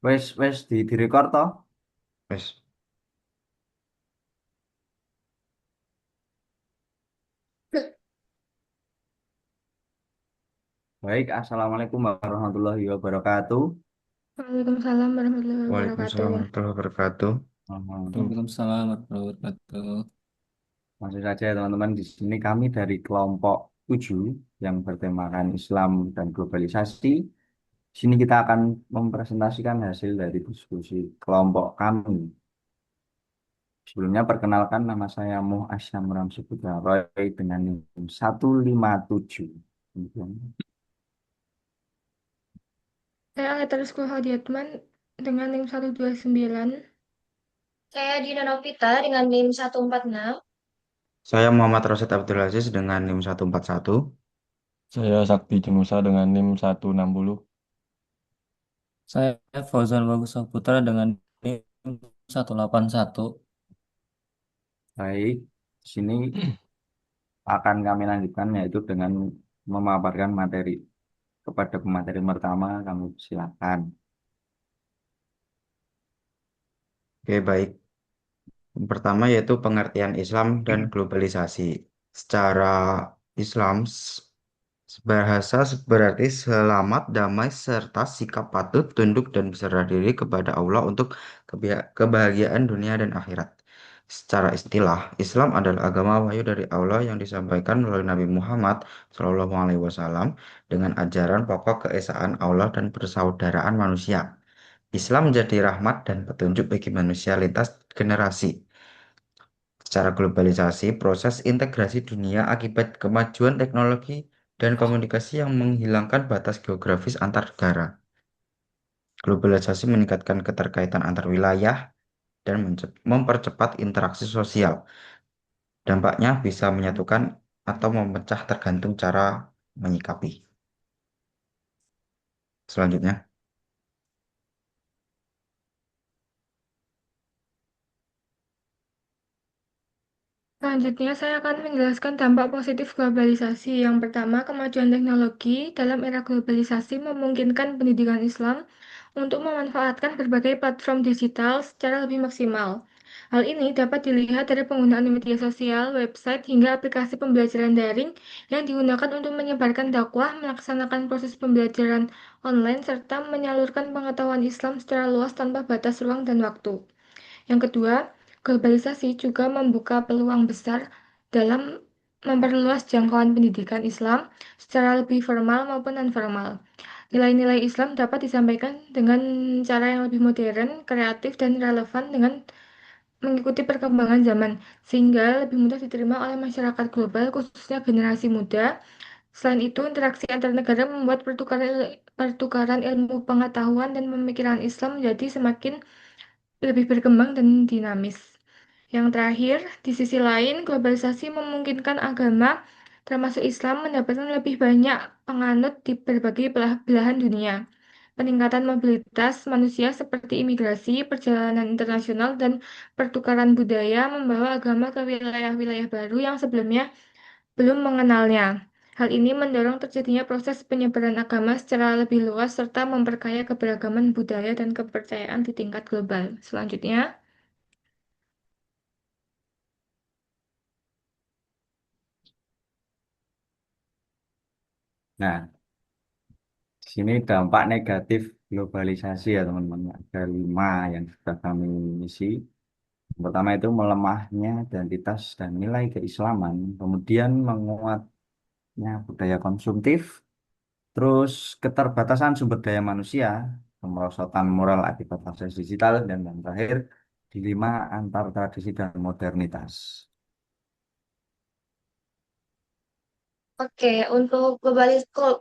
Wes di record toh. Wes. Baik, Assalamualaikum warahmatullahi wabarakatuh. Waalaikumsalam warahmatullahi Waalaikumsalam wabarakatuh. warahmatullahi wabarakatuh. Waalaikumsalam warahmatullahi wabarakatuh. Masih saja ya teman-teman, di sini kami dari kelompok 7 yang bertemakan Islam dan globalisasi. Di sini kita akan mempresentasikan hasil dari diskusi kelompok kami. Sebelumnya perkenalkan, nama saya Muh Asyam Ramsi Putra Roy dengan NIM 157. Kemudian, Saya Letters Hadiatman dengan NIM 129. Saya Dina Novita dengan NIM 146. Saya Muhammad Rosyid Abdul Aziz dengan NIM 141. Saya Sakti Jemusa dengan NIM 160. Saya Fauzan Bagus Saputra dengan NIM 181. baik, di sini akan kami lanjutkan yaitu dengan memaparkan materi. Kepada pemateri pertama, kami silakan. Oke, baik. Yang pertama yaitu pengertian Islam dan globalisasi. Secara Islam, bahasa berarti selamat, damai, serta sikap patuh, tunduk, dan berserah diri kepada Allah untuk kebahagiaan dunia dan akhirat. Secara istilah, Islam adalah agama wahyu dari Allah yang disampaikan melalui Nabi Muhammad SAW dengan ajaran pokok keesaan Allah dan persaudaraan manusia. Islam menjadi rahmat dan petunjuk bagi manusia lintas generasi. Secara globalisasi, proses integrasi dunia akibat kemajuan teknologi dan komunikasi yang menghilangkan batas geografis antar negara. Globalisasi meningkatkan keterkaitan antar wilayah dan mempercepat interaksi sosial. Dampaknya bisa menyatukan atau memecah tergantung cara menyikapi. Selanjutnya, Selanjutnya, saya akan menjelaskan dampak positif globalisasi. Yang pertama, kemajuan teknologi dalam era globalisasi memungkinkan pendidikan Islam untuk memanfaatkan berbagai platform digital secara lebih maksimal. Hal ini dapat dilihat dari penggunaan media sosial, website, hingga aplikasi pembelajaran daring yang digunakan untuk menyebarkan dakwah, melaksanakan proses pembelajaran online, serta menyalurkan pengetahuan Islam secara luas tanpa batas ruang dan waktu. Yang kedua, globalisasi juga membuka peluang besar dalam memperluas jangkauan pendidikan Islam secara lebih formal maupun non-formal. Nilai-nilai Islam dapat disampaikan dengan cara yang lebih modern, kreatif, dan relevan dengan mengikuti perkembangan zaman, sehingga lebih mudah diterima oleh masyarakat global, khususnya generasi muda. Selain itu, interaksi antar negara membuat pertukaran ilmu pengetahuan dan pemikiran Islam menjadi semakin lebih berkembang dan dinamis. Yang terakhir, di sisi lain, globalisasi memungkinkan agama, termasuk Islam, mendapatkan lebih banyak penganut di berbagai belahan dunia. Peningkatan mobilitas manusia seperti imigrasi, perjalanan internasional, dan pertukaran budaya membawa agama ke wilayah-wilayah baru yang sebelumnya belum mengenalnya. Hal ini mendorong terjadinya proses penyebaran agama secara lebih luas serta memperkaya keberagaman budaya dan kepercayaan di tingkat global. Selanjutnya, Nah, di sini dampak negatif globalisasi ya teman-teman. Ada 5 yang sudah kami isi. Yang pertama itu melemahnya identitas dan nilai keislaman, kemudian menguatnya budaya konsumtif, terus keterbatasan sumber daya manusia, kemerosotan moral akibat akses digital, dan yang terakhir dilema antar tradisi dan modernitas. Oke, untuk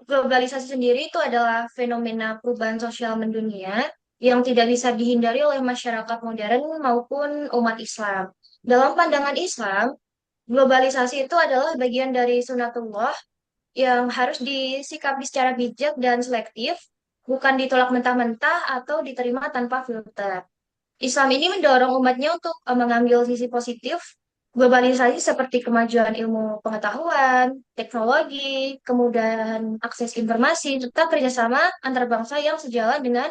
globalisasi sendiri itu adalah fenomena perubahan sosial mendunia yang tidak bisa dihindari oleh masyarakat modern maupun umat Islam. Dalam pandangan Islam, globalisasi itu adalah bagian dari sunatullah yang harus disikapi secara bijak dan selektif, bukan ditolak mentah-mentah atau diterima tanpa filter. Islam ini mendorong umatnya untuk mengambil sisi positif globalisasi seperti kemajuan ilmu pengetahuan, teknologi, kemudahan akses informasi, serta kerjasama antar bangsa yang sejalan dengan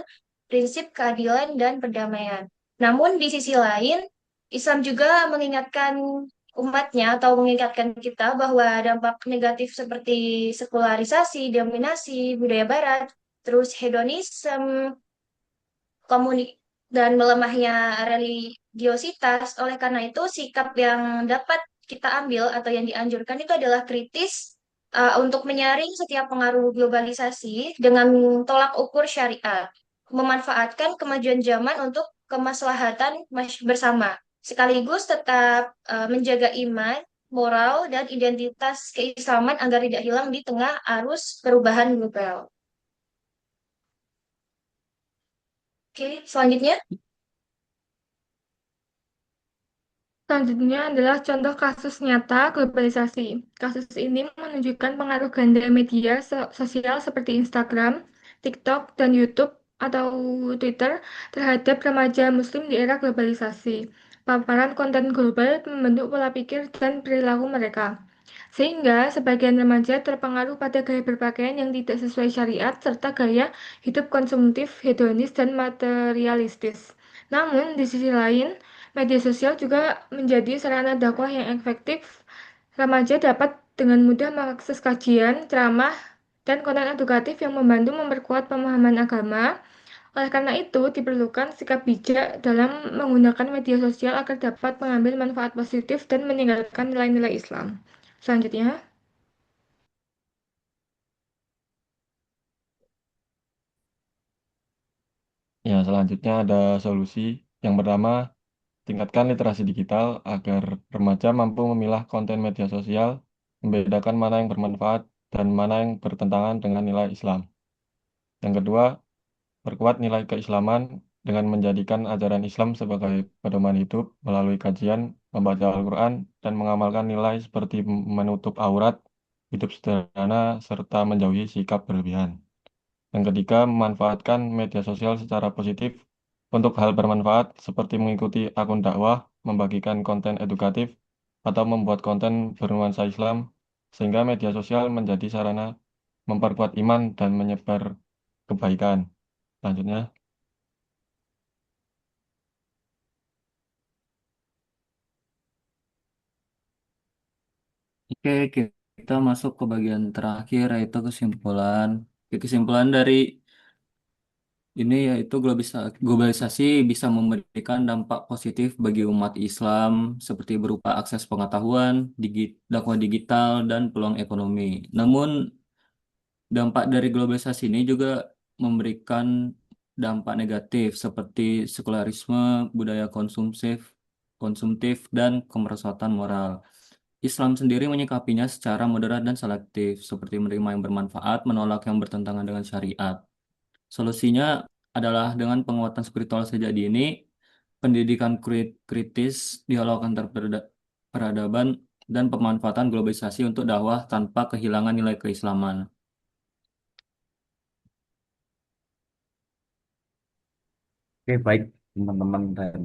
prinsip keadilan dan perdamaian. Namun di sisi lain, Islam juga mengingatkan umatnya atau mengingatkan kita bahwa dampak negatif seperti sekularisasi, dominasi, budaya barat, terus hedonisme, komuni- dan melemahnya religiositas. Oleh karena itu, sikap yang dapat kita ambil atau yang dianjurkan itu adalah kritis untuk menyaring setiap pengaruh globalisasi dengan tolak ukur syariat, memanfaatkan kemajuan zaman untuk kemaslahatan bersama, sekaligus tetap menjaga iman, moral, dan identitas keislaman agar tidak hilang di tengah arus perubahan global. Oke, selanjutnya. Selanjutnya adalah contoh kasus nyata globalisasi. Kasus ini menunjukkan pengaruh ganda media sosial seperti Instagram, TikTok, dan YouTube atau Twitter terhadap remaja Muslim di era globalisasi. Paparan konten global membentuk pola pikir dan perilaku mereka. Sehingga sebagian remaja terpengaruh pada gaya berpakaian yang tidak sesuai syariat serta gaya hidup konsumtif, hedonis, dan materialistis. Namun, di sisi lain, media sosial juga menjadi sarana dakwah yang efektif. Remaja dapat dengan mudah mengakses kajian, ceramah, dan konten edukatif yang membantu memperkuat pemahaman agama. Oleh karena itu, diperlukan sikap bijak dalam menggunakan media sosial agar dapat mengambil manfaat positif dan meninggalkan nilai-nilai Islam. Selanjutnya, Ya, selanjutnya ada solusi. Yang pertama, tingkatkan literasi digital agar remaja mampu memilah konten media sosial, membedakan mana yang bermanfaat dan mana yang bertentangan dengan nilai Islam. Yang kedua, perkuat nilai keislaman dengan menjadikan ajaran Islam sebagai pedoman hidup melalui kajian, membaca Al-Quran, dan mengamalkan nilai seperti menutup aurat, hidup sederhana, serta menjauhi sikap berlebihan. Yang ketiga, memanfaatkan media sosial secara positif untuk hal bermanfaat seperti mengikuti akun dakwah, membagikan konten edukatif, atau membuat konten bernuansa Islam, sehingga media sosial menjadi sarana memperkuat iman dan menyebar kebaikan. Selanjutnya, Oke, kita masuk ke bagian terakhir yaitu kesimpulan. Oke, kesimpulan dari ini yaitu globalisasi bisa memberikan dampak positif bagi umat Islam seperti berupa akses pengetahuan, dakwah digital, dan peluang ekonomi. Namun, dampak dari globalisasi ini juga memberikan dampak negatif seperti sekularisme, budaya konsumtif, dan kemerosotan moral. Islam sendiri menyikapinya secara moderat dan selektif, seperti menerima yang bermanfaat, menolak yang bertentangan dengan syariat. Solusinya adalah dengan penguatan spiritual sejak dini, pendidikan kritis, dialog antar peradaban, dan pemanfaatan globalisasi untuk dakwah tanpa kehilangan nilai keislaman. Oke, baik teman-teman dan